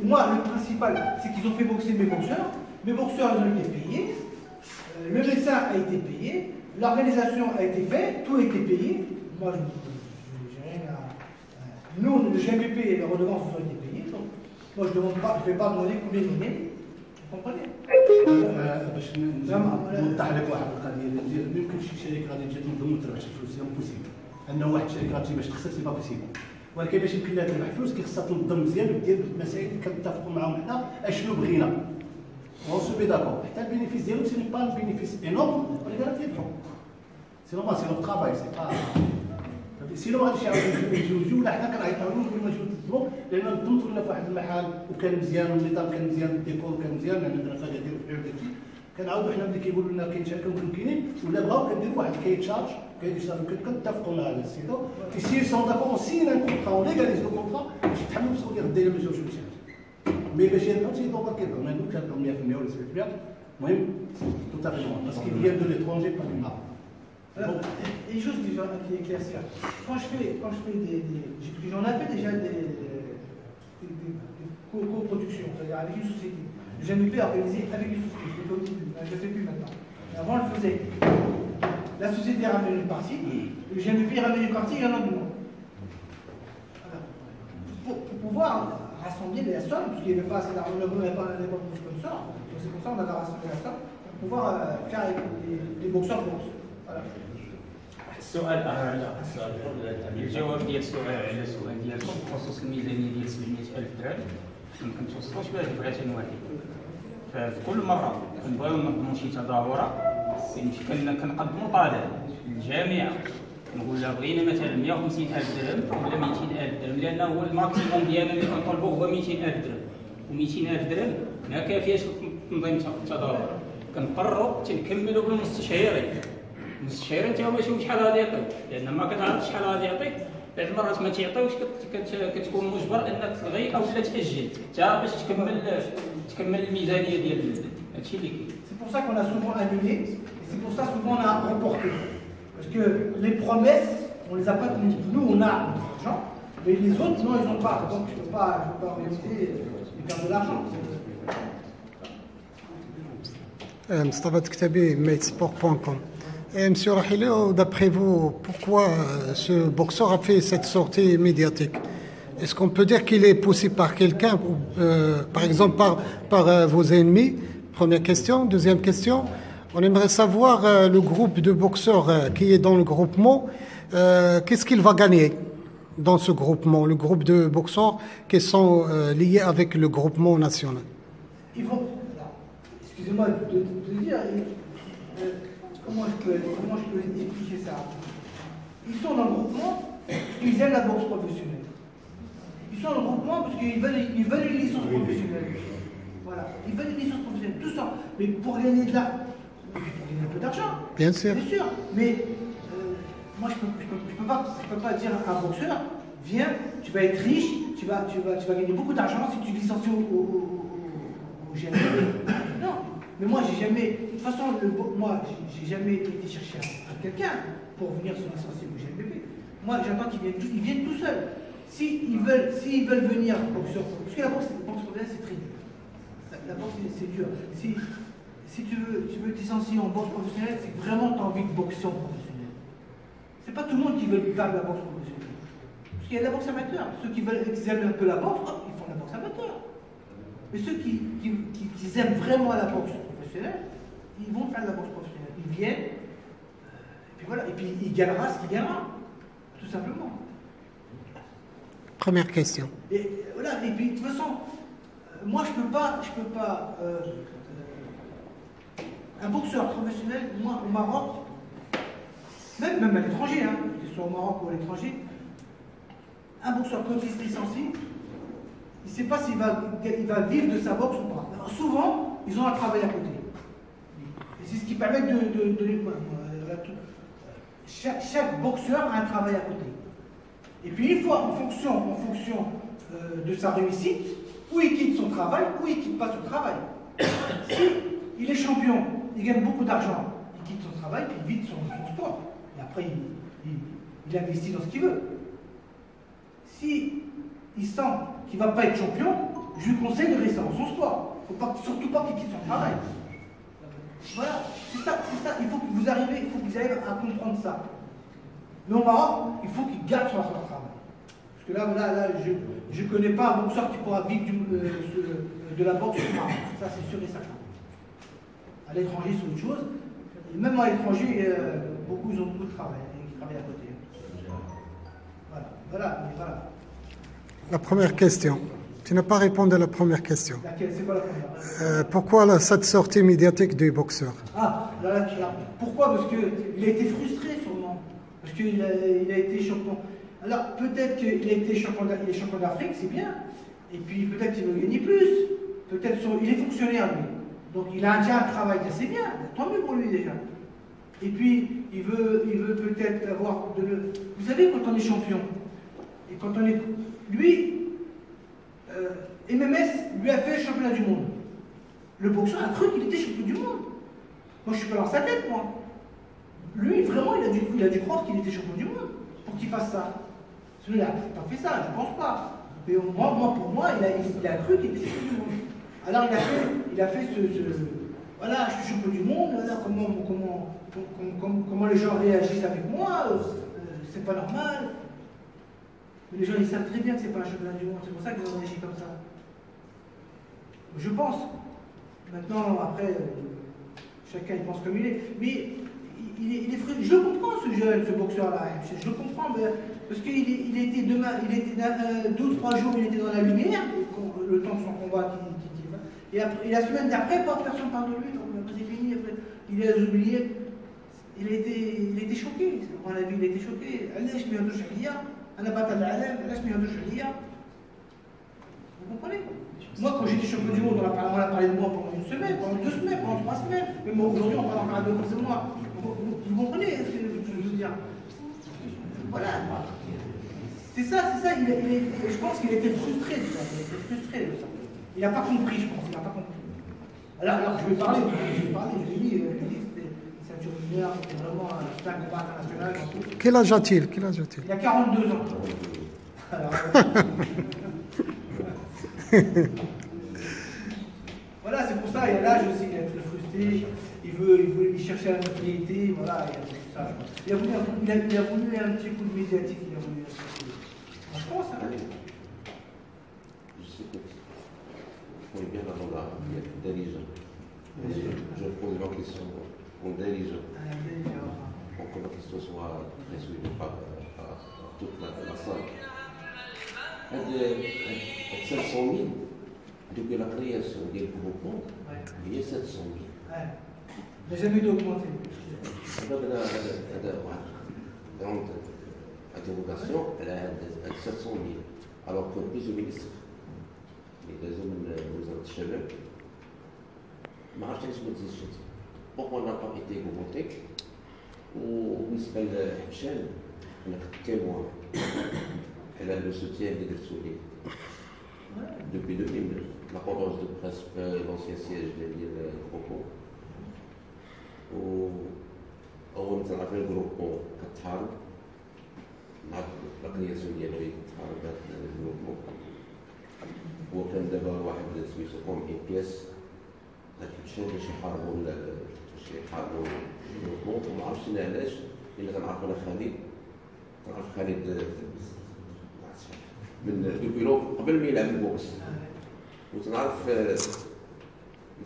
[SPEAKER 2] Moi, le principal, c'est qu'ils ont fait boxer mes boxeurs. Mes boxeurs, ils ont été payés. Le médecin a été payé. L'organisation a été faite. Tout a été payé. Moi, je n'ai rien à. Nous, le GMPP et les redevances ont été payées. Donc, moi, je ne vais pas demander combien ils gagnent. Vous comprenez?
[SPEAKER 3] باش نوضح لك واحد القضيه ديال ما يمكنش شي شركه غادي تجي تنظم وتربح شي فلوس، سي امبوسيبل. انه واحد الشركه غتجي باش تخسر سي با بوسيبل. ولكن باش يمكن لها تربح فلوس كيخصها تنظم مزيان ودير المسائل اللي كنتفقوا معاهم حنا اشنو بغينا. اون سو بي داكور. حتى البينيفيس ديالو سي با البينيفيس انورم ولكن راه تيربحوا. سي نورمال سي نو طرافاي سي با. سينو غادي يجيو ولا حنا كنعيطوا لهم نقولوا واش تنظموا لان نظمت ولا في واحد المحل وكان مزيان والنظام كان مزيان الديكور كان مزيان لان الدراسه كيديروا في داكشي كنعاودوا حنا ملي كيقولوا لنا كاين شركه ممكنين ولا بغاو كنديروا واحد كيتشارج كنتفقوا مع السيدو سي سون داكور سين ان كونطرا وليغاليز لو كونطرا باش يتحملوا المسؤوليه غدا الا ما جاوش شي حاجه مي باش يربحوا سي دو كيربحوا ما نقولش لكم 100% ولا 70% المهم tout à fait normal parce qu'ils viennent de l'étranger pas du Maroc.
[SPEAKER 2] Alors, une chose qui est éclaircie. Quand je fais j'en avais déjà des co-productions, c'est-à-dire avec une société. J'aime bien organiser avec une société. Je ne le fais plus maintenant. Mais avant, je le faisais. La société ramène une partie, le GMP ramène une partie, il y en a du monde. Pour pouvoir rassembler les sommes, parce qu'il n'y avait pas assez d'argent, on n'avait pas des sponsors, c'est pour ça qu'on avait rassemblé la somme, pour pouvoir faire avec les boxeurs boxe. Voilà.
[SPEAKER 6] السؤال السؤال
[SPEAKER 4] الجواب ديال السؤال على السؤال ديالكم بخصوص الميزانيه ديال 700,000 درهم ما كنتوصلوش بها دفعه واحده. ففي كل مره كنبغيو ننظموا شي تظاهره كنقدموا طالب للجامعه كنقول لها بغينا مثلا 150,000 درهم ولا 200,000 درهم لان هو الماكسيموم ديالنا اللي كنطلبوه هو 200,000 درهم و200,000 درهم ما كافياش تنظيم التظاهره. كنقرروا تنكملوا بالمستشارين. المستشارين حتى هما يشوفوا شحال غادي يعطيك لان ما كتعرفش شحال غادي يعطيك بعض المرات ما تيعطيوش كتكون مجبر انك تلغي او لا تاجل حتى باش تكمل الميزانيه ديال هادشي اللي كاين.
[SPEAKER 2] C'est pour ça qu'on a souvent annulé et c'est pour ça souvent on a reporté parce que les promesses on les a pas tenues. Nous on a l'argent mais les autres non ils n'ont pas donc je peux pas organiser et perdre de l'argent.
[SPEAKER 5] Mustafa Tktabi, matesport.com. Monsieur Rahilou, d'après vous, pourquoi ce boxeur a fait cette sortie médiatique? Est-ce qu'on peut dire qu'il est poussé par quelqu'un, par exemple par vos ennemis? Première question. Deuxième question, on aimerait savoir le groupe de boxeurs qui est dans le groupement, qu'est-ce qu'il va gagner dans ce groupement, le groupe de boxeurs qui sont liés avec le groupement national?
[SPEAKER 2] Ils vont, excusez-moi de dire, comment je peux expliquer ça? Ils sont dans le groupement parce qu'ils aiment la boxe professionnelle. Ils sont dans le groupement parce qu'ils veulent une licence professionnelle. Voilà, ils veulent une licence professionnelle, tout ça. Mais pour gagner un peu d'argent.
[SPEAKER 5] Bien sûr.
[SPEAKER 2] Bien sûr. Mais moi, je peux pas dire à un boxeur, viens, tu vas être riche, tu vas gagner beaucoup d'argent si tu licencies au GMP. Non. Mais moi, j'ai jamais, de toute façon, moi, j'ai jamais été chercher à quelqu'un pour venir se licencier au GMPP. Moi, j'attends qu'ils viennent tout seuls. S'ils veulent venir boxeur, parce que la boxe professionnelle, c'est très dur. La boxe, c'est dur. Si tu veux te licencier en boxe professionnelle, c'est que vraiment tu as envie de boxer en professionnel. C'est pas tout le monde qui veut faire de la boxe professionnelle. Parce qu'il y a de la boxe amateur. Ceux qui aiment un peu la boxe, ils font de la boxe amateur. Mais ceux qui aiment vraiment la boxe professionnelle, ils vont faire de la boxe professionnelle. Ils viennent, et puis voilà, et puis il gagnera ce qu'il gagnera, tout simplement.
[SPEAKER 5] Première question.
[SPEAKER 2] Et voilà, et puis de toute façon, moi je peux pas un boxeur professionnel, moi au Maroc, même à l'étranger, hein, que ce soit au Maroc ou à l'étranger, un boxeur quand il se licencie, il ne sait pas s'il va vivre de sa boxe ou pas. Alors, souvent, ils ont un travail à côté. Et c'est ce qui permet chaque boxeur a un travail à côté. Et puis une fois, en fonction de sa réussite, ou il quitte son travail, ou il ne quitte pas son travail. Si il est champion, il gagne beaucoup d'argent, il quitte son travail, puis il vit son sport. Et après, il investit dans ce qu'il veut. Si il sent qu'il ne va pas être champion, je lui conseille de rester dans son sport. Il ne faut surtout pas qu'il quitte son travail. Voilà, c'est ça, il faut que vous arrivez à comprendre ça. Mais au Maroc, il faut qu'il garde son travail. Parce que là je ne connais pas un boxeur qui pourra vivre de la boxe au Maroc. Ça, c'est sûr et certain. À l'étranger, c'est autre chose. Et même à l'étranger, beaucoup ont beaucoup de travail, qui travaillent à côté. Voilà.
[SPEAKER 5] La première question. Tu n'as pas répondu à la première question.
[SPEAKER 2] Laquelle? C'est quoi la première?
[SPEAKER 5] Pourquoi cette sortie médiatique du boxeur?
[SPEAKER 2] Pourquoi? Parce qu'il a été frustré sûrement. Parce qu'il a été champion. Alors peut-être qu'il a été champion d'Afrique, c'est bien. Et puis peut-être qu'il veut gagner plus. Peut-être il est fonctionnaire lui. Donc il a déjà un travail, c'est bien. Tant mieux pour lui déjà. Et puis il veut peut-être avoir Vous savez, quand on est champion, et quand on est. Lui, MMS lui a fait le championnat du monde. Le boxeur a cru qu'il était champion du monde. Moi, je suis pas dans sa tête, moi. Lui, vraiment, il a dû croire qu'il était champion du monde pour qu'il fasse ça. Celui-là, il a fait ça, je pense pas. Mais pour moi, il a cru qu'il était champion du monde. Alors, il a fait voilà, je suis champion du monde, voilà, comment les gens réagissent avec moi, c'est pas normal. Mais les gens, ils savent très bien que c'est pas un championnat du monde, c'est pour ça qu'ils ont réagi comme ça. Je pense. Maintenant, après, chacun il pense comme il est. Mais il est frustré. Je comprends ce boxeur-là. Je le comprends, parce qu'il était 2 ou 3 jours, il était dans la lumière, le temps de son combat. Et la semaine d'après, personne ne parle de lui. Donc, c'est fini. Après, il est oublié. Il était choqué. À mon avis, il était choqué. Vous comprenez? Moi, quand j'étais champion du monde, on a parlé de moi pendant 1 semaine, pendant 2 semaines, pendant 3 semaines. Mais moi, aujourd'hui, on parle encore de moi. Vous comprenez ce que je veux dire? Voilà. C'est ça. Je pense qu'il était frustré de ça. Il n'a pas compris, je pense. Il n'a pas compris. Alors, je vais parler. Je lui dis, ceinture lunaire, c'était vraiment un combat international.
[SPEAKER 5] Quel âge a-t-il?
[SPEAKER 2] Il a 42 ans. Alors, voilà, c'est pour ça, il y a l'âge aussi, il est très frustré, il cherchait la notoriété, voilà, il y a tout ça. Il a voulu un petit coup de médiatique, en France, hein.
[SPEAKER 7] Je sais que on est bien avant la dirigeant. Je pose la question au dirigeant. Pour que la question soit résolue par toute la salle. 700 000, depuis la création des groupements, il y a 700 000.
[SPEAKER 2] Il n'a jamais d'augmenter.
[SPEAKER 7] Donc, il y a une grande interrogation, elle a 700 000. Alors que plusieurs ministres, les deux hommes de Chabab, pourquoi on n'a pas été augmenté? Ou Ismaël Hibchan, on a témoin. Elle a le soutien des Dersouli. Depuis 2000, la conférence de presse, l'ancien siège de l'île Croco. أول ما تعرف الجروب كتحارب مع القياسية ديالو هي كتحارب هذا الجروب. هو كان دابا واحد سميتو كوم إن بياس مشاو باش يحاربوا الجروب وما عرفتش أنا علاش إلا كنعرف أنا خالد كنعرف خالد من دوبيلو قبل ما يلعب البوكس وتنعرف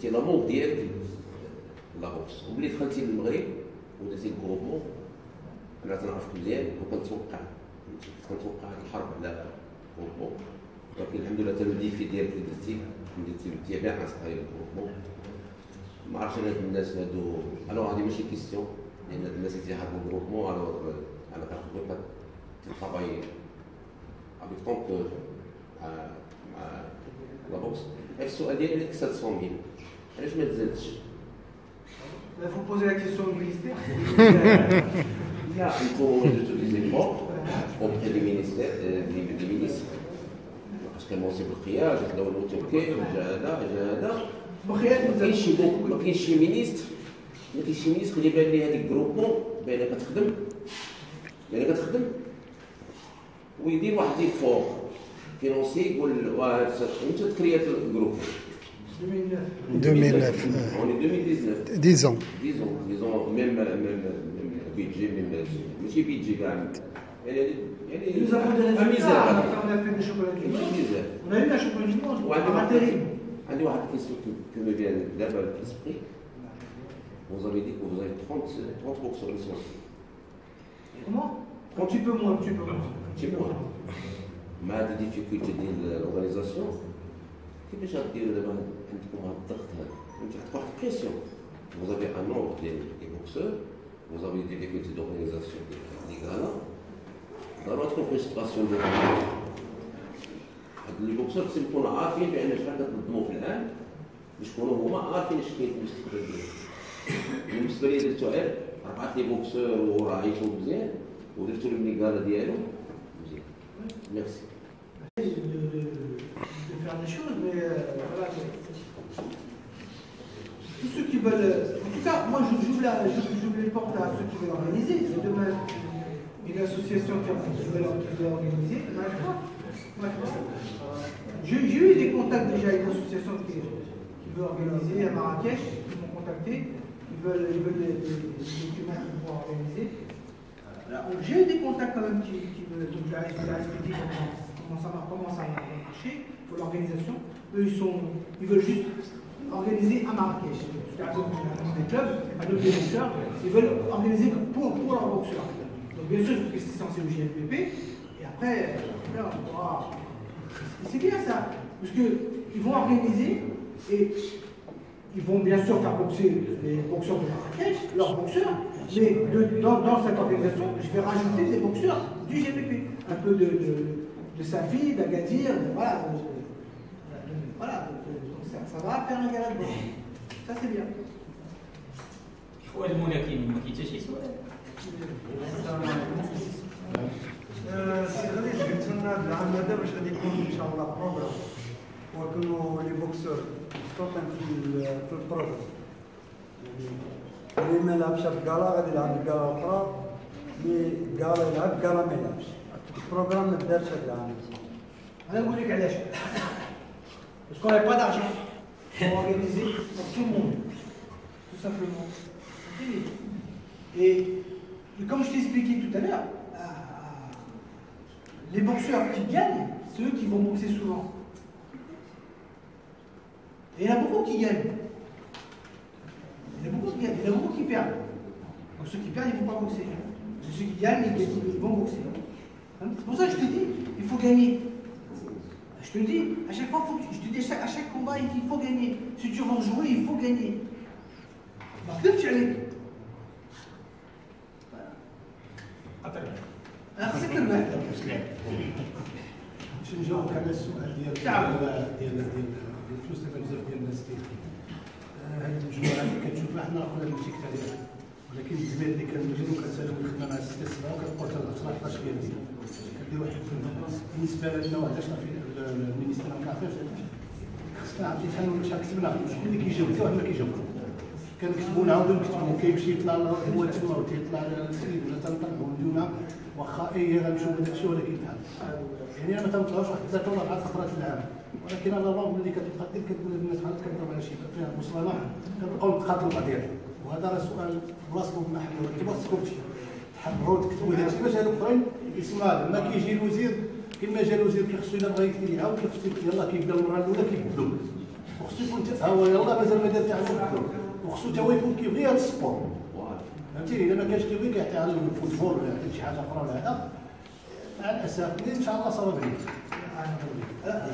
[SPEAKER 7] لامور ديال لا بوكس وملي دخلتي للمغرب ودرتي الجروبمون انا تنعرفك مزيان وكنتوقع الحرب على الجروبمون ولكن الحمد لله حتى لو ديفي ديالك اللي درتي بيان انستالي الجروبمون ما عرفتش انا هاد الناس هادو الوغ هادي ماشي كيستيون لان هاد الناس اللي تيحاربوا الجروبمون الوغ انا كنخدم تطاباي avec ton cœur à la boxe. السؤال ديالي 700 000 علاش ما تزادش؟
[SPEAKER 2] Il faut poser la question au ministère.
[SPEAKER 7] Il y a tous les efforts auprès des ministères, des ministres. Parce que moi, c'est le criage, je dois le toquer, ما كاينش شي مينيستر اللي بان لي هذيك الجروبون باينه كتخدم ويدير واحد ليفور فينونسي يقول انت تكريات الجروب
[SPEAKER 5] 2009.
[SPEAKER 7] On est 2019.
[SPEAKER 5] 10 ans.
[SPEAKER 7] Disons, même budget, même. ماشي budget كاع. يعني
[SPEAKER 2] Nous avons des résultats. On a fait des chocolats du monde. On a eu la chocolat du monde.
[SPEAKER 7] Ouais,
[SPEAKER 2] terrible.
[SPEAKER 7] عندي واحد question que me vient d'abord à l'esprit. Vous avez dit que vous avez 30 boxeurs licenciés.
[SPEAKER 2] Comment? Un petit peu moins, un petit peu moins.
[SPEAKER 7] Un petit peu moins. مع des difficultés de l'organisation. كيفاش غديروا دابا عندكم هذا الضغط هذا؟ انت عندك واحد البريسيون. Vous avez un nombre de boxeurs, vous avez des difficultés d'organisation des galas. ضروري تكون فريستراسيون ديال هاد لي بوكسور خصهم يكونوا عارفين بان شحال كتنظموا في العام باش يكونوا هما عارفين اش كاين في المستقبل ديالهم. بالنسبه لي درتو غير 4 لي بوكسور وراعيتو مزيان ودرتو لهم لي غالا ديالهم مزيان. ميرسي.
[SPEAKER 2] De faire des choses, mais voilà. Tous ceux qui veulent, en tout cas, moi j'ouvre les portes à ceux qui veulent organiser. Si demain une association qui veut organiser, j'ai eu des contacts déjà avec une association qui veut organiser à Marrakech, ils m'ont contacté, ils veulent des documents pour organiser. J'ai eu des contacts quand même qui veulent, donc j'ai expliqué comment ça va marcher pour l'organisation. Eux, ils veulent juste organiser à Marrakech. Des clubs, à d'autres boxeurs, ils veulent organiser pour leurs boxeurs. Donc bien sûr, il faut que c'est censé le JLPP, et après on pourra... C'est bien ça, parce qu'ils vont organiser, et ils vont bien sûr faire boxer les boxeurs de Marrakech, leurs boxeurs, mais dans cette organisation, je vais rajouter des boxeurs du GPP. Un peu de Safi, d'Agadir, voilà. Voilà, donc ça va faire un gala de boxe. Ça c'est bien.
[SPEAKER 4] شوال الملاكين ما كاين حتى شي سؤال.
[SPEAKER 8] سي غادي جبت لنا العام هذا باش غادي يكون ان شاء الله بروغرام ويكونوا لي بوكسور مخطوطين في البروغرام. يعني اللي ما لعبش الكالا غادي يلعب الكالا اخرى، اللي كالا يلعب كالا ما يلعبش. البروغرام ما دارش هذا العام.
[SPEAKER 2] انا نقول لك علاش. Parce qu'on n'avait pas d'argent pour organiser pour tout le monde, tout simplement. Et comme je t'ai expliqué tout à l'heure, les boxeurs qui gagnent, c'est eux qui vont boxer souvent. Et il y en a beaucoup qui gagnent. Il y en a beaucoup qui gagnent, il y en a beaucoup qui perdent. Donc ceux qui perdent, ils ne vont pas boxer. Ceux qui gagnent, ils vont boxer. C'est pour ça que je te dis, il faut gagner. Je te dis, à chaque fois, je te dis à chaque combat, il faut gagner. Si tu veux jouer, il faut gagner. ما خدمتش عليك. انا خسرت المال.
[SPEAKER 3] باش نجاوبك على السؤال ديال الفلوس دابا بزاف ديال الناس هذه المجموعه اللي كتشوفها حنا كنا نمشي كثير، ولكن الزميل اللي كنجيو كنسالو الخدمه مع 6 سبعه وكنبقاو حتى 11 ديال الليل كدير واحد بالنسبه لنا واحد في المينيستر ما كنعرفوش خصنا عرفتي شحال كتبنا شكون اللي كيجاوب حتى واحد ما كيجاوب. كنكتبوا نعاودوا نكتبوا كيمشي يطلع هو تما وتيطلع السيد ولا تنطلعوا نديونا واخا غنمشيو هذاك الشيء ولكن بحال يعني انا ما تنطلعوش واحد 3 ولا 4 خطرات في العام، ولكن انا الرغم اللي كتبقى دير كتقول الناس بحال كنضرب على شي فيها مصطلح كنبقاو نتقاتلوا بعضياتنا، وهذا راه سؤال بلاصتو بمحل انتم خصكم تحضروا تكتبوا هذا الشيء باش هذوك الاخرين يسمعوا هذا ما كيجي الوزير كما جا الوزير كيخصو الا بغا يكتب يعاود كيخصو يلاه كيبدا المره الاولى كيبدلوا وخصو يكون ها هو يلاه مازال ما دار حتى يبدلوا وخصو تا هو يكون كيبغي هذا السبور فهمتيني الا ما كانش كيبغي كيعطي على الفوتبول ولا يعطي شي حاجه اخرى ولا هذا مع الاسف ان شاء الله صواب عليك.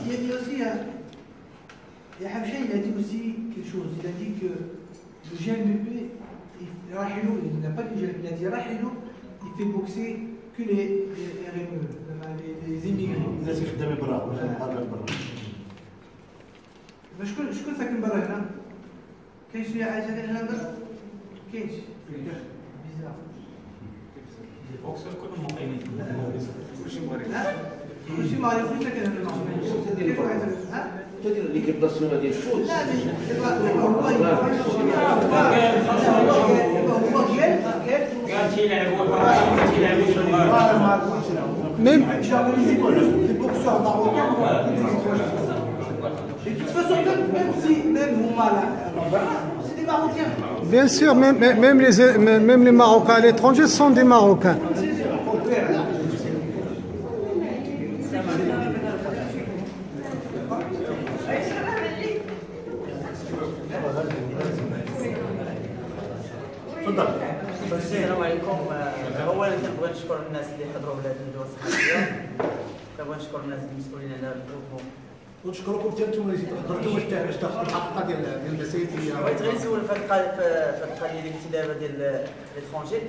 [SPEAKER 2] Il y a aussi, Habcha, il a dit aussi quelque chose. Il a dit que le GMBP, Rahilou, il n'a pas dit GMBP, il a dit Rahilou, il fait boxer que les RME, les immigrés.
[SPEAKER 3] الناس يخدموا برا ولا برا.
[SPEAKER 2] شكون ساكن برا هنا؟ كاين شي حاجه هنا برا؟ كاينش. بيزار.
[SPEAKER 4] البوكسر كلهم مقيمين.
[SPEAKER 2] كلشي مغربي ساكن هنا.
[SPEAKER 7] تدير ليكيب ناسيونال ديال الفوت.
[SPEAKER 2] لا هو قال
[SPEAKER 4] قال شي يلعبوا برا شي يلعبوا
[SPEAKER 5] Même,
[SPEAKER 2] J'ai organisé plus des boxeurs marocains que des étrangers. Et de toute façon, même Ouma, c'est des Marocains.
[SPEAKER 5] bien sûr, même les Marocains à l'étranger sont des Marocains.
[SPEAKER 9] السلام عليكم. اولا كنبغي نشكر الناس اللي حضروا لهذه الندوه الصحفيه، كنبغي نشكر الناس المسؤولين على هذا الجروب
[SPEAKER 3] ونشكركم حتى انتم اللي حضرتوا باش تاخذوا الحقيقه ديال المسائل.
[SPEAKER 9] بغيت غير نسول في هذه القضيه ديال الانتداب ديال ليترونجي،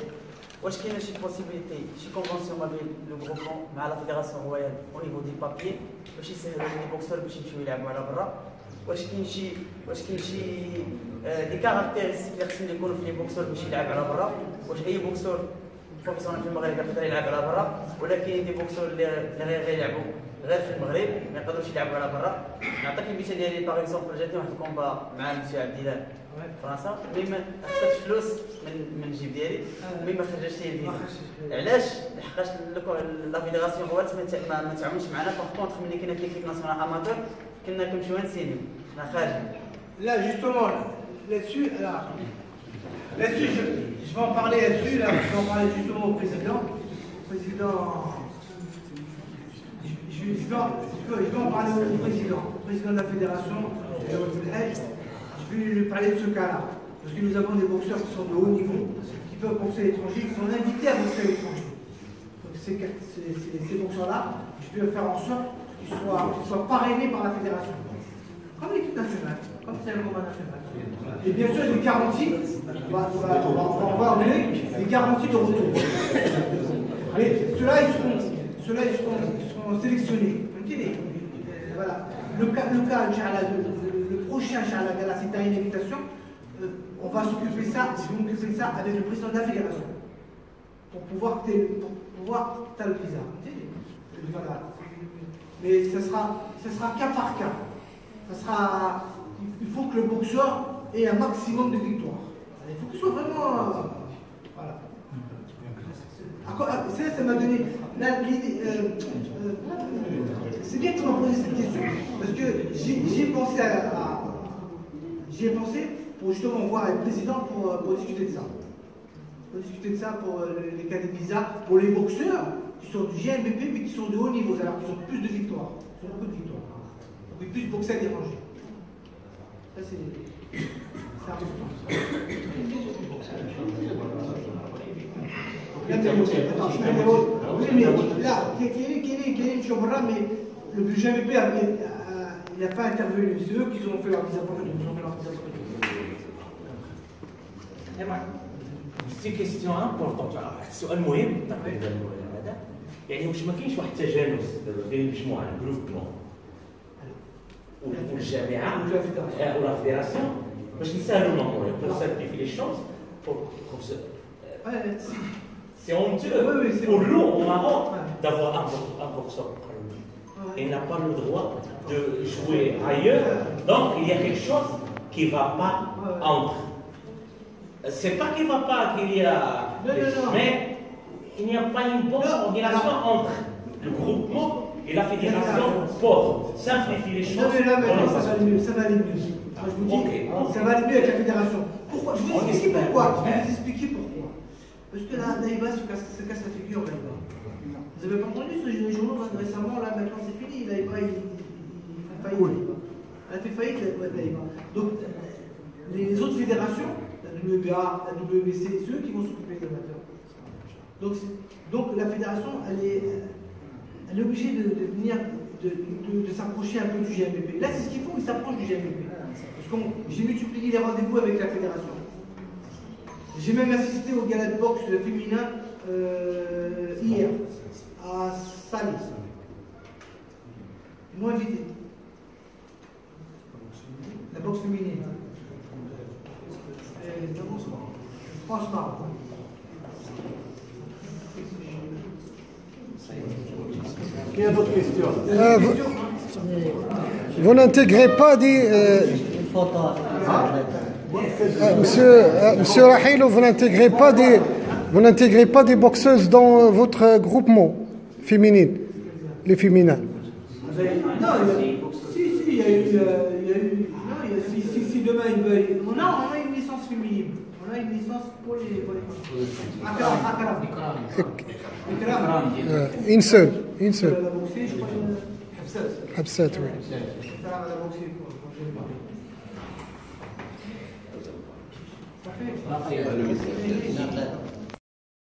[SPEAKER 9] واش كاينه شي بوسيبيليتي شي كونفونسيون ما بين لو غروبمون مع لا فيدراسيون رويال او نيفو دي بابيي باش يسهلوا لي بوكسور باش يمشيو يلعبوا على برا؟ واش كاين شي دي كاركتيرستيك اللي خصهم يكونوا في لي بوكسور باش يلعب على برا؟ واش اي بوكسور بروفيسيونيل في المغرب يقدر يلعب على برا، ولا كاين دي بوكسور اللي غير يلعبوا غير في المغرب ما يقدروش يلعبوا على برا؟ نعطيك المثال ديالي باغ اكزومبل، جاتني واحد الكومبا مع مسيو عبد الله في فرنسا، مي ما خسرتش فلوس من الجيب ديالي، مي ما خرجتش لي الفيزا. علاش؟ لحقاش لا فيدراسيون روات ما تعاونش معنا. باغ كونتخ ملي كنا في ليكيب ناسيونال اماتور كنا كنمشيو نسينيو حنا خارج.
[SPEAKER 2] Là, justement, là-dessus, je vais en parler là-dessus, là, je vais en parler justement au président. Je vais en parler au président de la fédération, je vais lui parler de ce cas-là. Parce que nous avons des boxeurs qui sont de haut niveau, qui peuvent boxer à l'étranger, qui sont invités à boxer à l'étranger. Donc ces boxeurs-là, je vais faire en sorte qu'ils soient parrainés par la fédération. Comme l'équipe nationale, comme c'est un combat national. Et bien sûr, des garanties, on va donner des garanties de retour. Mais ceux-là, ils seront sélectionnés. Voilà. Le prochain Inch'Allah Gala, si tu as une invitation, on va s'occuper ça, je vais m'occuper de ça avec le président de la fédération. Pour pouvoir tu as le visa. Voilà. Mais ce sera cas par cas. Il faut que le boxeur ait un maximum de victoires. Il faut qu'il soit vraiment. Voilà. Ça m'a donné. C'est bien que tu m'as posé cette question, parce que j'y ai pensé pour justement voir le président pour discuter de ça. Pour discuter de ça pour les cas de visa, pour les boxeurs qui sont du GMBP mais qui sont de haut niveau, alors qu'ils ont plus de victoires. Ils ont beaucoup de victoires. Donc ils puissent boxer à l'étranger. Ça c'est important. Oui, mais là, Kéline Chobra, mais le GMBP il n'a pas intervenu. C'est eux qui ont fait leur visa pour nous.
[SPEAKER 6] سي كيستيون امبورطون. السؤال مهم تقريبا هذا، يعني واش ما كاينش واحد التجانس بين المجموعه الجروبمون والجامعه ولا فيدراسيون باش نسهلوا الامور pour simplifier les choses pour se c'est honteux pour nous au Maroc d'avoir un boxeur. Il n'a pas le droit de jouer ailleurs, donc il y a quelque chose qui ne va pas entre. C'est pas qu'il ne va pas, qu'il y a. Mais il n'y a pas une bonne coordination entre le groupement et la fédération sport. Simplifier les choses.
[SPEAKER 2] Non, ça va aller mieux. Ça va aller mieux. Je vous dis, ça va aller mieux avec la fédération. Pourquoi? Je vais vous expliquer pourquoi. Parce que là, Daïba se casse la figure, Daïba. Vous avez pas entendu ce journaux récemment, là, maintenant c'est fini, Daïba, il fait faillite. Elle a fait faillite, Daïba. Donc, les autres fédérations, la WBA, la WBC, c'est eux qui vont s'occuper des amateurs. Donc la fédération, elle est obligée de venir, de s'approcher un peu du GMBP. Là, c'est ce qu'il faut, ils s'approchent du GMBP. Parce que j'ai multiplié les rendez-vous avec la fédération. J'ai même assisté au gala de boxe féminin hier, à Salis. Ils m'ont invité. La boxe féminine. Franchement.
[SPEAKER 3] Il y a d'autres questions.
[SPEAKER 5] Vous n'intégrez pas des... Monsieur Rahilou, vous Vous n'intégrez pas des boxeuses dans votre groupement féminin, les féminins?
[SPEAKER 2] Non, si, il y a eu. Si demain ils veulent. On a une licence féminine. On a une licence pour les.
[SPEAKER 5] Une seule.
[SPEAKER 2] La boxer, je crois que
[SPEAKER 5] Habsat, oui.
[SPEAKER 2] ça va la boxer. Ça fait.